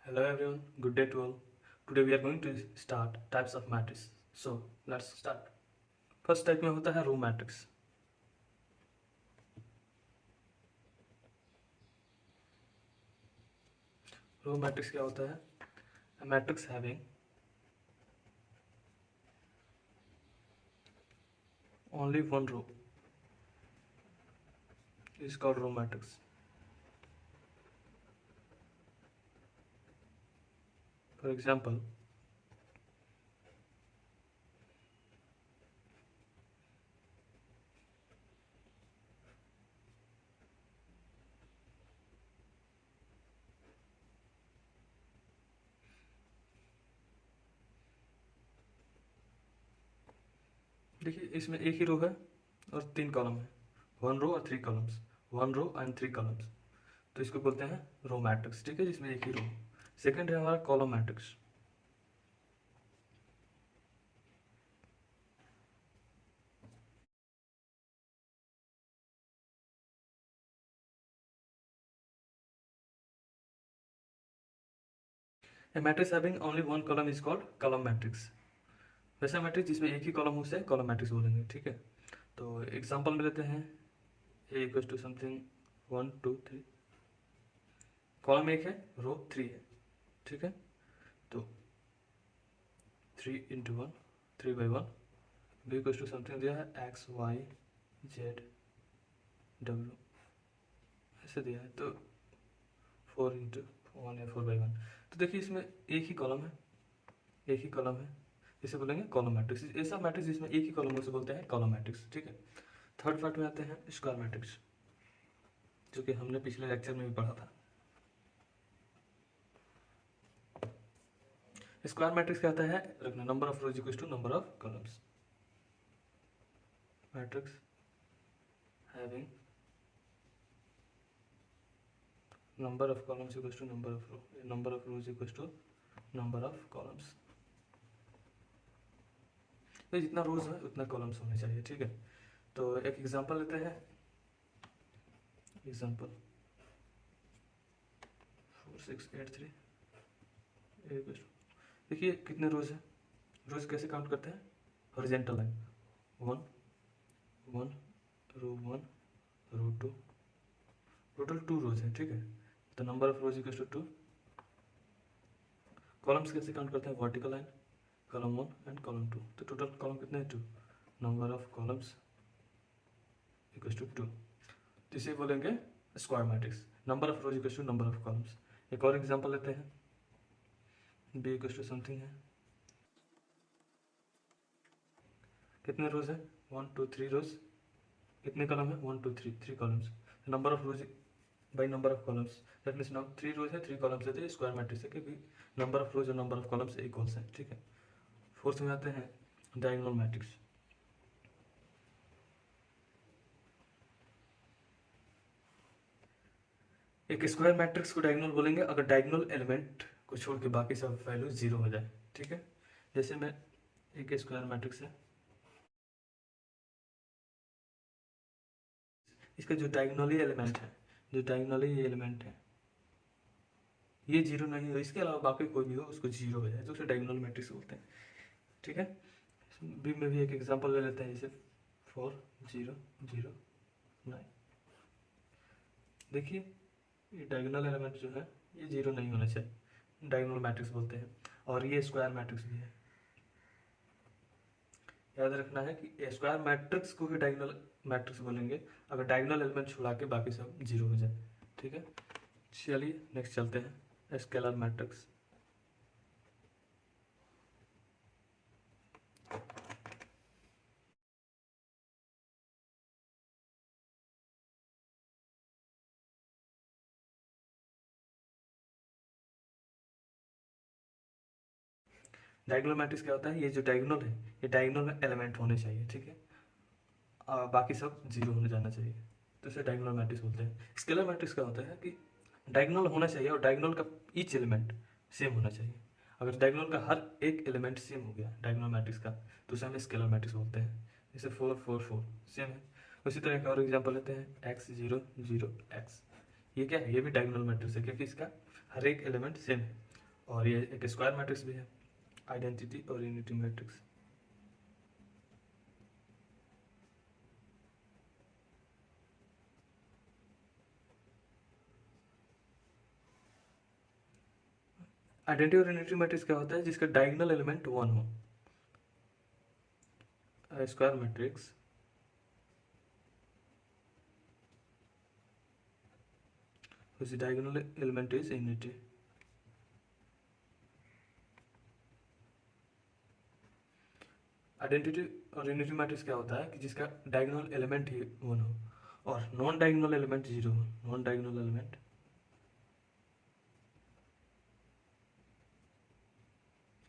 Hello everyone, good day to all. Today we are going to start types of matrix. So let's start. First type में होता है row matrix. Row matrix क्या होता है? A matrix having only one row is called row matrix. For example, देखिए इसमें एक ही रो है और 3 कॉलम है. 1 रो और 3 कॉलम्स. 1 row and 3 columns. तो इसको बोलते हैं रो मैट्रिक्स. ठीक है, जिसमें एक ही रो. सेकंड है हमारा column matrix. A matrix having only one column is called column matrix. वैसा मैट्रिक्स जिसमें एक ही कॉलम हो उसे कॉलम मैट्रिक्स बोलेंगे. ठीक है, तो एग्जांपल में लेते हैं A equal to something 1 2 3. Column एक है, रो 3 है. ठीक है, तो 3 into 1 3/1. B equal to something दिया है एक्स वाई जेड डब्ल्यू, ऐसे दिया है. तो 4 इंटू 1 है 4/1. तो देखिए इसमें एक ही कॉलम है, एक ही कॉलम है, इसे बोलेंगे कॉलम मैट्रिक्स. ऐसा मैट्रिक्स जिसमें एक ही कॉलम उसे बोलते हैं कॉलम मैट्रिक्स. ठीक है, थर्ड पार्ट में आते हैं स्क्वायर मैट्रिक्स, जो कि हमने पिछले लेक्चर में भी पढ़ा था. स्क्वायर मैट्रिक्स क्या होता है? रखना number of rows equal to number of columns. Matrix having number of columns equals to number of row, number of rows equals to number of columns. तो जितना रोज है उतना कॉलम्स होने चाहिए. ठीक है, तो एक एग्जांपल लेते हैं. एग्जांपल 4683. देखिए कितने रोज है. रोज कैसे काउंट करते हैं? Horizontal line 1 1 row 1 row 2, total 2 rows है. ठीक है, तो number of rows equal to 2. Columns कैसे काउंट करते हैं? Vertical line column 1 and column 2. तो टोटल कॉलम कितने हैं? 2. Number of columns equal to 2. तो इसे बोलेंगे square matrix. Number of rows equal to number of columns. एक और एग्जांपल लेते हैं. बी इक्वल टू समथिंग है. कितने रोज है? 1 2 3 रोज. कितने कॉलम है? 1 2 3 3 columns. Number of rows by number of columns. That means now 3 rows है 3 कॉलम्स है, तो स्क्वायर मैट्रिक्स है क्योंकि नंबर ऑफ रोज और नंबर ऑफ कॉलम्स इक्वल्स है. ठीक है, फोर्थ में आते हैं डायगोनल मैट्रिक्स. एक स्क्वायर मैट्रिक्स को डायगोनल बोलेंगे अगर डायगोनल एलिमेंट को छोड़ के बाकी सब वैल्यू 0 हो जाए. ठीक है, जैसे मैं एक स्क्वायर मैट्रिक्स है, इसका जो डायगोनली एलिमेंट है, जो डायगोनली एलिमेंट है ये 0 नहीं हो, इसके अलावा बाकी कोई भी हो उसको 0 हो जाए तो उसे डायगोनल मैट्रिक्स बोलते हैं. ठीक है, बी में भी एक एग्जांपल ले लेते हैं, जैसे 4 0 0 9. देखिए ये डायगोनल एलिमेंट जो है ये 0 नहीं होना चाहिए, डायगोनल मैट्रिक्स बोलते हैं. और ये स्क्वायर मैट्रिक्स भी है. याद रखना है कि स्क्वायर मैट्रिक्स को ही डायगोनल मैट्रिक्स बोलेंगे अगर डायगोनल एलिमेंट छुड़ा के बाकी सब 0 हो जाए. ठीक है, चलिए नेक्स्ट चलते हैं स्केलर मैट्रिक्स. डायगोनल मैट्रिक्स क्या होता है? ये जो डायगोनल है ये डायगोनल एलिमेंट होने चाहिए. ठीक है, बाकी सब 0 होने जाना चाहिए, तो इसे डायगोनल मैट्रिक्स बोलते हैं. स्केलर मैट्रिक्स क्या होता है कि डायगोनल होना चाहिए और डायगोनल का ईच एलिमेंट सेम होना चाहिए. अगर डायगोनल का हर एक एलिमेंट सेम हो गया डायगोनल मैट्रिक्स का तो उसे हम स्केलर मैट्रिक्स बोलते हैं. जैसे 4 4 4 सेम है. उसी तरह एक और एग्जांपल लेते हैं x 0 0 x. ये क्या है? ये भी डायगोनल मैट्रिक्स है क्योंकि इसका हर एक एलिमेंट सेम है. और ये एक स्क्वायर मैट्रिक्स भी है, आइडेंटिटी और यूनिटी मैट्रिक्स। आइडेंटिटी और यूनिटी मैट्रिक्स क्या होता है? जिसका डायगोनल एलिमेंट 1 हो। Square matrix whose diagonal element is unity। Identity और यूनिटी मैट्रिक्स क्या होता है कि जिसका डायगोनल एलिमेंट ही 1 हो और नॉन डायगोनल एलिमेंट 0 हो। Non diagonal element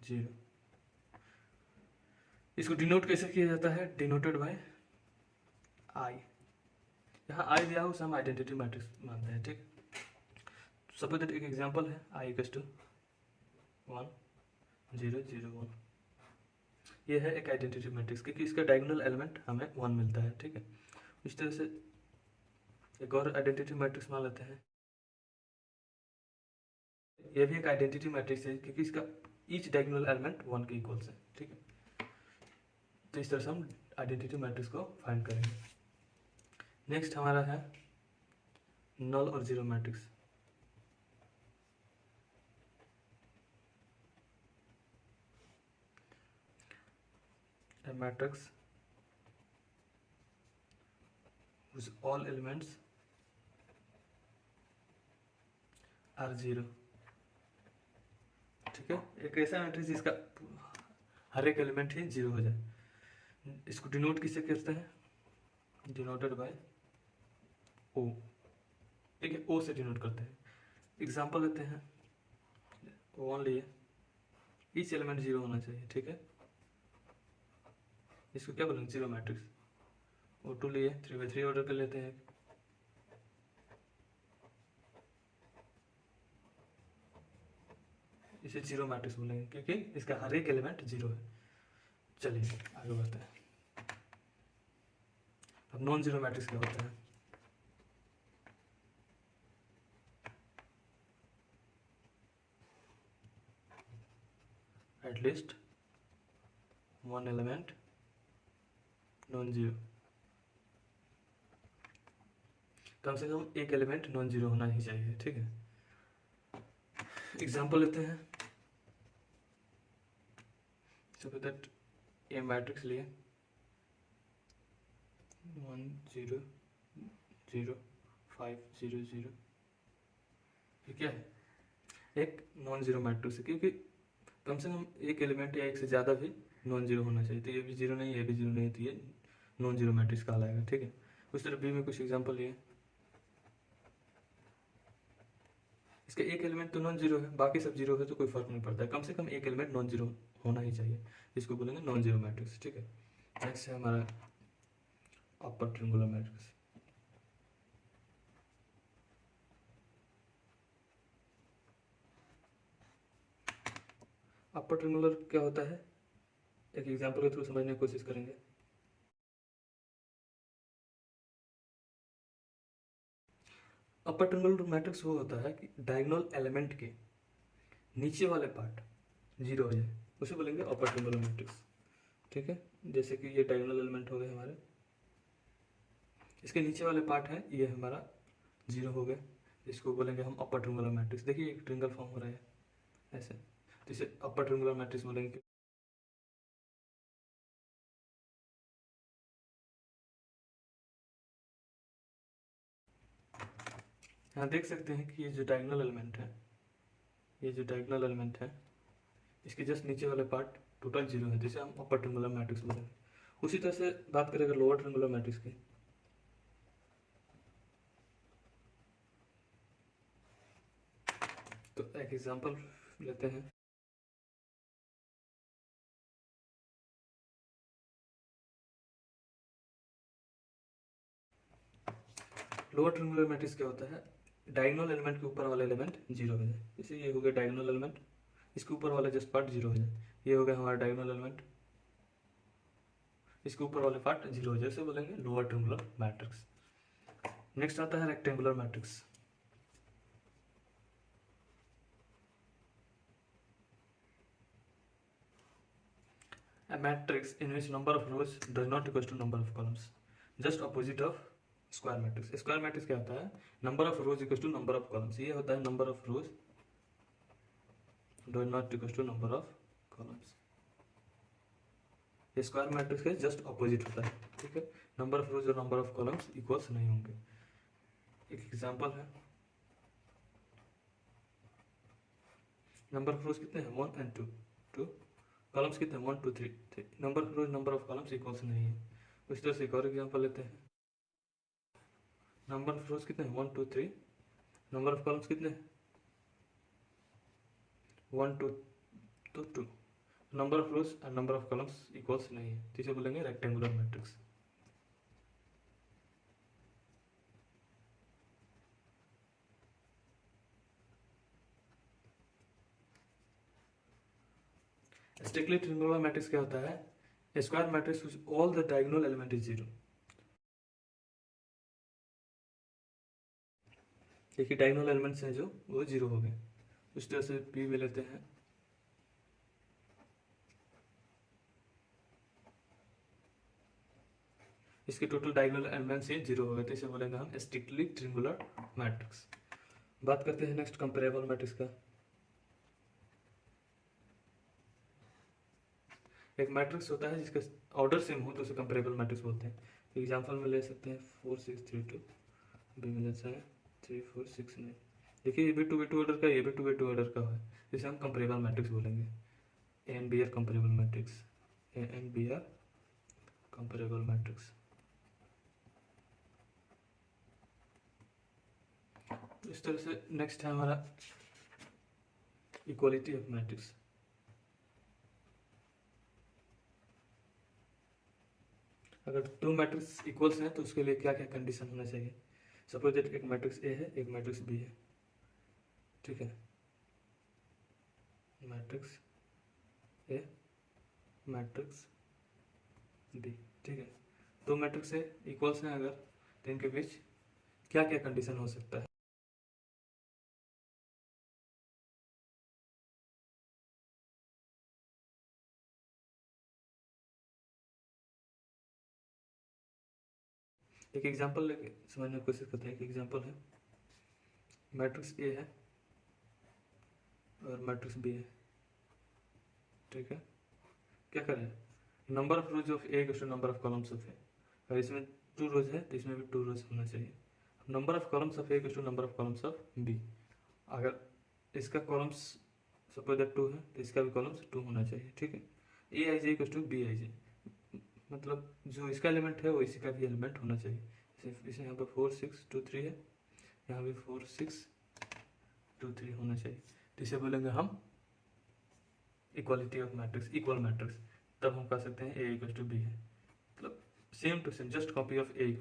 0। इसको डिनोट कैसे किया जाता है? डिनोटेड बाय आई। यहाँ आई दिया हो उसे हम आइडेंटिटी मैट्रिक्स मानते हैं, ठीक। सपोज दैट एक एग्जांपल है आई इक्वल्स टू 1 0 0 1। ये है एक आइडेंटिटी मैट्रिक्स क्योंकि इसका डायगोनल एलिमेंट हमें 1 मिलता है, ठीक है। इस तरह से एक और आइडेंटिटी मैट्रिक्स मान लेते हैं। ये भी एक आइडेंटिटी मैट्रिक्स है क्योंकि इसका ईच डायगोनल एलिमेंट 1 के इक्वल्स है, ठीक है। तो इस तरह से हम आइडेंटिटी मैट्रिक्स को फाइंड करेंगे। नेक्स्ट हमारा है नल और zero matrix. A matrix whose all elements are 0, ठीक है। एक ऐसा मैट्रिक्स जिसका हर एक एलिमेंट ही 0 हो जाए। इसको डिनोट किससे करते हैं? डिनोटेड बाय ओ, ठीक है। ओ से डिनोट करते हैं। एग्जांपल लेते हैं, वन लिए, ईच एलिमेंट 0 होना चाहिए, ठीक है। इसको क्या बोलेंगे? Zero matrix. O2 लिए 3/3 ऑर्डर कर लेते हैं। इसे जीरो मैट्रिक्स बोलेंगे क्योंकि इसका हर एक एलिमेंट 0 है। चलिए आगे बढ़ते हैं। अब नॉन जीरो मैट्रिक्स क्या होता है? At least one element non zero, कम से कम एक एलिमेंट नॉन जीरो होना ही चाहिए, ठीक है। एग्जांपल लेते हैं। सपोज दैट ए मैट्रिक्स लिए 1 0 0 5 0 0। ये क्या है? एक नॉन जीरो मैट्रिक्स है क्योंकि कम से कम एक एलिमेंट या एक से ज़्यादा भी नॉन जीरो होना चाहिए। तो ये भी जीरो नहीं, ये भी जीरो नहीं, तो ये नॉन जीरो मैट्रिक्स कहलाएगा, ठीक है। उस तरह बी में कुछ एग्जांपल लिए। इसका एक एलिमेंट तो नॉन जीरो है, बाकी सब जीरो है तो कोई फर्क नहीं पड़ता है। कम से कम एक एलिमेंट नॉन जीरो होना ही चाहिए, इसको बोलेंगे नॉन जीरो मैट्रिक्स, ठीक है। नेक्स्ट है हमारा upper triangular matrix. Upper triangular क्या होता है? एक एग्जांपल के थ्रू समझने की कोशिश करेंगे। अपर ट्रायंगुलर मैट्रिक्स वो होता है कि डायगोनल एलिमेंट के नीचे वाले पार्ट 0 हो जाए, उसे बोलेंगे अपर ट्रायंगुलर मैट्रिक्स, ठीक है। जैसे कि ये डायगोनल एलिमेंट हो गए हमारे, इसके नीचे वाले पार्ट है ये हमारा 0 हो गए, इसको बोलेंगे हम अपर ट्रायंगुलर मैट्रिक्स। देखिए एक ट्रायंगल फॉर्म हो रहा है ऐसे, तो इसे अपर ट्रायंगुलर मैट्रिक्स बोलेंगे। यहाँ देख सकते हैं कि ये जो डायगोनल एलिमेंट है, ये जो डायगोनल एलिमेंट है, इसके जस्ट नीचे वाले पार्ट टोटल 0 है, जिसे हम अपर ट्रायंगुलर मैट्रिक्स बोलेंगे। उसी तरह से बात करें अगर लोअर ट्रायंगुलर मैट्रिक्स की, तो एक एग्जांपल लेते हैं। लोअर ट्रायंगुलर मैट्रिक्स क्या होता है? डायगोनल एलिमेंट के ऊपर वाला एलिमेंट 0 हो जाए, जैसे ये हो गया डायगोनल एलिमेंट, इसके ऊपर वाला जस्ट पार्ट 0 हो जाए, ये हो गया हमारा डायगोनल एलिमेंट, इसके ऊपर वाले पार्ट 0 हो जाए, इसे बोलेंगे लोअर ट्रायंगुलर मैट्रिक्स। नेक्स्ट आता है rectangular matrix. A matrix in which number of rows does not equals to number of columns, just opposite of square matrix. Square matrix क्या होता है, number of rows equals to number of columns, ये होता है number of rows does not equals to number of columns. ये square matrix के just opposite होता है, ठीक है। नंबर ऑफ रोज और नंबर ऑफ कॉलम्स इक्वल्स नहीं होंगे। एक एग्जांपल है, नंबर ऑफ रोज कितने हैं 1 and 2, 2 कॉलम्स कितने हैं 1 2 3, number of rose number of columns equals नहीं है। उस तरह से एक और एग्जांपल लेते हैं, नंबर ऑफ रोज कितने हैं 1 2 3, नंबर ऑफ कॉलम्स कितने हैं 1 2 तो 2, number of rose and number of columns equals नहीं है, जिसे बोलेंगे rectangular matrix. Strictly triangular matrix क्या होता है, square matrix which all the diagonal element is zero. देखिए डायगोनल एलिमेंट्स हैं जो वो जीरो हो गए। उस तरह से पी भी लेते हैं, इसके टोटल डायगोनल एलिमेंट्स ही जीरो हो गए, तो इसे बोलेंगे हम स्ट्रिक्टली ट्रायंगुलर मैट्रिक्स। बात करते हैं नेक्स्ट कंपेरेबल मैट्रिक्स का। एक मैट्रिक्स होता है जिसका ऑर्डर सेम हो तो उसे कंपेरेबल मैट्रिक्स बोलते हैं। एग्जांपल में ले सकते हैं 4 6 3 2, बी में जैसा है 3 4 6 9। देखिए ये भी टू ऑर्डर का, ये भी टू ऑर्डर का है, जिसे हम कंपेरेबल मैट्रिक्स बोलेंगे। A and B are comparable matrix, A and B are comparable matrix. इस तरह से नेक्स्ट है हमारा इक्वालिटी ऑफ मैट्रिक्स। अगर दो मैट्रिक्स इक्वल्स हैं तो उसके लिए क्या क्या कंडीशन होना चाहिए। सपोज दैट एक मैट्रिक्स ए है, एक मैट्रिक्स बी है, ठीक है। मैट्रिक्स ए, मैट्रिक्स बी, ठीक है। दो मैट्रिक्स है इक्वल्स हैं अगर, तो इनके बीच क्या क्या कंडीशन हो सकता है। एक एग्जांपल लेके समझने की कोशिश करते हैं। एक एग्जांपल है, मैट्रिक्स ए है और मैट्रिक्स बी है, ठीक है। क्या करें, number of rows of A equals to number of columns of A. अगर इसमें 2 रोज है तो इसमें भी 2 रोज होना चाहिए। Number of columns of A equals to number of columns of B. अगर इसका कॉलम्स सपोज दैट 2 है तो इसका भी कॉलम्स 2 होना चाहिए, ठीक है। ए I J equals to B I J, मतलब जो इसका एलिमेंट है वो इसी का भी एलिमेंट होना चाहिए। इसे यहाँ पर 4 6 2 3 है, यहाँ भी 4 6 2 3 होना चाहिए, तो इसे बोलेंगे हम equality of matrix, equal matrix. तब हम कह सकते हैं ए इक्वल टू बी है, मतलब same to same just copy of A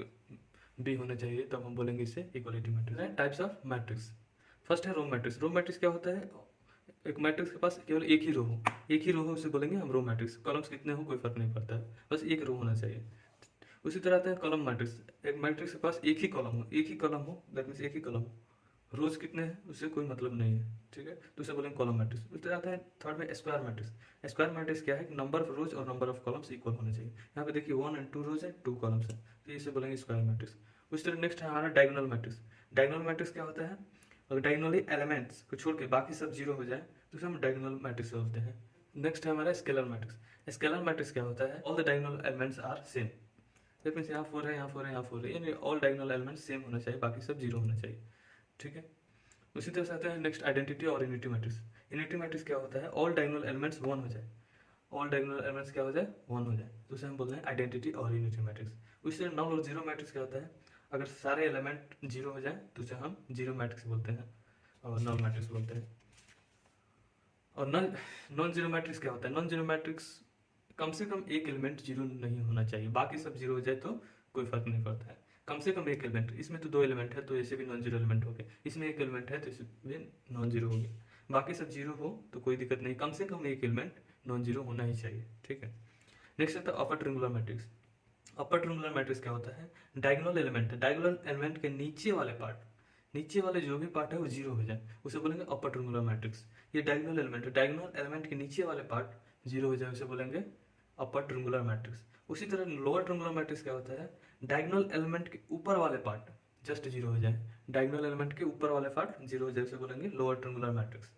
B होना चाहिए, तब हम बोलेंगे इसे equality matrix. Types of matrix, first है रो मैट्रिक्स। रो मैट्रिक्स क्या होता है, एक मैट्रिक्स के पास केवल एक ही रो हो, एक ही रो हो उसे बोलेंगे हम रो मैट्रिक्स। कॉलम्स कितने हो कोई फर्क नहीं पड़ता है, बस एक रो होना चाहिए। उसी तरह आता है कॉलम मैट्रिक्स, एक मैट्रिक्स के पास एक ही कॉलम हो, एक ही कॉलम हो, दैट मीन्स एक ही कॉलम हो, रोज कितने हैं उससे कोई मतलब नहीं है, ठीक है, तो उसे बोलेंगे कॉलम मैट्रिक्स। उस तरह आता है थर्ड में स्क्वायर मैट्रिक्स। स्क्वायर मैट्रिक्स क्या है, नंबर ऑफ रोज और नंबर ऑफ कॉलम्स इक्वल होने चाहिए। यहाँ पे देखिए 1 and 2 रोज है, 2 कॉलम्स है, तो इसे बोलेंगे स्क्वायर मैट्रिक्स। उस तरह नेक्स्ट है हमारा डायगोनल मैट्रिक्स। डायगोनल मैट्रिक्स क्या होता है, अगर डायगोनली एलिमेंट्स को छोड़ के बाकी सब जीरो हो जाए तो उसे हम डायगोनल मैट्रिक्स बोलते हैं। नेक्स्ट है हमारा स्केलर मैट्रिक्स। स्केलर मैट्रिक्स क्या होता है, all the diagonal elements are same, that means यहाँ 4 है, यहाँ 4 है, यहाँ 4 है, यानी ऑल डायगोनल एलिमेंट्स सेम होना चाहिए, बाकी सब जीरो होना चाहिए, ठीक है। उसी तरह से आता है नेक्स्ट आइडेंटिटी और यूनिटी मैट्रिक्स। यूनिटी मैट्रिक्स क्या होता है, ऑल डायगोनल एलिमेंट्स 1 हो जाए, ऑल डायगोनल एलिमेंट्स क्या हो जाए 1 हो जाए, तो उसे हम बोलते हैं आइडेंटिटी और यूनिटी मैट्रिक्स। उसी तरह नल और जीरो मैट्रिक्स क्या होता है, अगर सारे एलिमेंट जीरो हो जाए तो उसे हम जीरो मैट्रिक्स बोलते हैं और नल मैट्रिक्स बोलते हैं। और नॉन जीरो मैट्रिक्स क्या होता है, नॉन जीरो मैट्रिक्स कम से कम एक एलिमेंट जीरो नहीं होना चाहिए, बाकी सब जीरो हो जाए तो कोई फर्क नहीं पड़ता है। कम से कम एक एलिमेंट, इसमें तो 2 एलिमेंट है तो ऐसे भी नॉन जीरो एलिमेंट हो गए, इसमें एक एलिमेंट है तो इसमें नॉन जीरो हो गया, बाकी सब जीरो हो तो कोई दिक्कत नहीं, कम से कम एक एलिमेंट नॉन जीरो होना ही चाहिए, ठीक है। नेक्स्ट आता है upper triangular matrix. Upper triangular matrix क्या होता है, डायगोनल एलिमेंट है, डायगोनल एलिमेंट के नीचे वाले पार्ट, नीचे वाले जो भी पार्ट है वो जीरो हो जाए उसे बोलेंगे अपर ट्रायंगुलर मैट्रिक्स। ये डायगोनल एलिमेंट है, डायगोनल एलिमेंट के नीचे वाले पार्ट जीरो हो जाए उसे बोलेंगे अपर ट्रिंगुलर मैट्रिक्स। उसी तरह लोअर ट्रिंगुलर मैट्रिक्स क्या होता है, डायगोनल एलिमेंट के ऊपर वाले पार्ट जस्ट जीरो हो जाए, डायगोनल एलिमेंट के ऊपर वाले पार्ट जीरो हो जाए, उसे बोलेंगे लोअर ट्रिंगुलर मैट्रिक्स।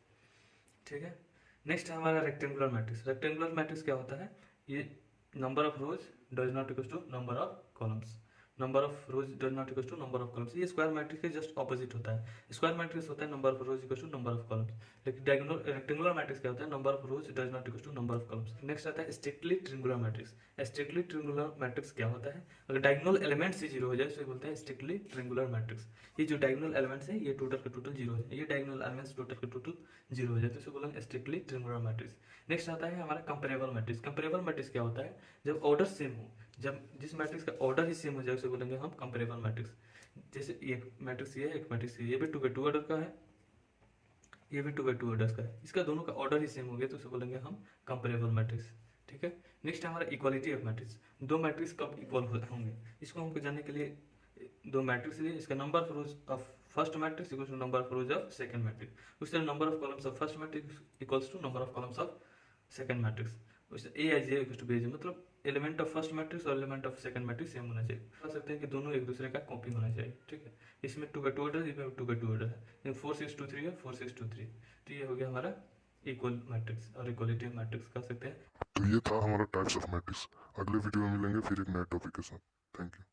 ठीक है, नेक्स्ट है हमारा रेक्टेंगुलर मैट्रिक्स। रेक्टेंगुलर मैट्रिक्स क्या होता है, ये number of rows does not equal to number of columns, number of rows does not equal to number of columns. ये स्क्वायर मैट्रिक्स के जस्ट ऑपोजिट होता है। स्क्वायर मैट्रिक्स होता है number of rows equal to number of columns, लेकिन diagonal rectangular matrix क्या होता है, number of rows does not equal to number of columns. Next आता है strictly triangular matrix. Strictly triangular matrix क्या होता है, अगर डायगोनल एलिमेंट से जीरो हो जाए तो बोलते हैं स्ट्रिक्टली ट्रिंगुलर मैट्रिक्स। ये जो डायगोनल एलिमेंट्स है ये टोटल के टोटल जीरो हो जाए, ये डायगोनल एलिमेंट्स टोटल के टोटल जीरो हो जाए तो इसे बोलेंगे स्ट्रिक्टली ट्रिंगुलर मैट्रिक्स। नेक्स्ट आता है हमारा कंपेरेबल मैट्रिक्स। कंपेरेबल मैट्रिक्स क्या होता है, जब ऑर्डर सेम हो, जब जिस मैट्रिक्स का ऑर्डर ही सेम हो जाए उसे बोलेंगे हम कंपेरेबल मैट्रिक्स। जैसे एक मैट्रिक्स ये है, एक मैट्रिक्स ये भी टू बाई टू ऑर्डर का है, ये भी टू बाई टू ऑर्डर का है, इसका दोनों का ऑर्डर ही सेम हो गया तो उसे बोलेंगे हम कंपेरेबल मैट्रिक्स। ठीक है, नेक्स्ट है हमारा इक्वालिटी ऑफ मैट्रिक्स। दो मैट्रिक्स कब इक्वल होंगे, इसको हमको जानने के लिए दो मैट्रिक्स लिए, इसका number of rows of first matrix equals to number of rows of second matrix. उस तरह number of columns of first matrix equals to number of columns of second matrix. उससे A I J equals to B I J, मतलब element of first matrix और element of second matrix same होना चाहिए। कह सकते हैं कि दोनों एक दूसरे का कॉपी होना चाहिए। ठीक है, इसमें टू बाई टू ऑर्डर, इसमें टू बाई टू ऑर्डर है, 4 6 2 3 है, 4 6 2 3। तो ये हो गया हमारा इक्वल मैट्रिक्स और इक्वलिटी मैट्रिक्स कह सकते हैं। तो ये था हमारा टाइप्स ऑफ मैट्रिक्स। अगले वीडियो में मिलेंगे फिर एक नए टॉपिक के साथ। Thank you.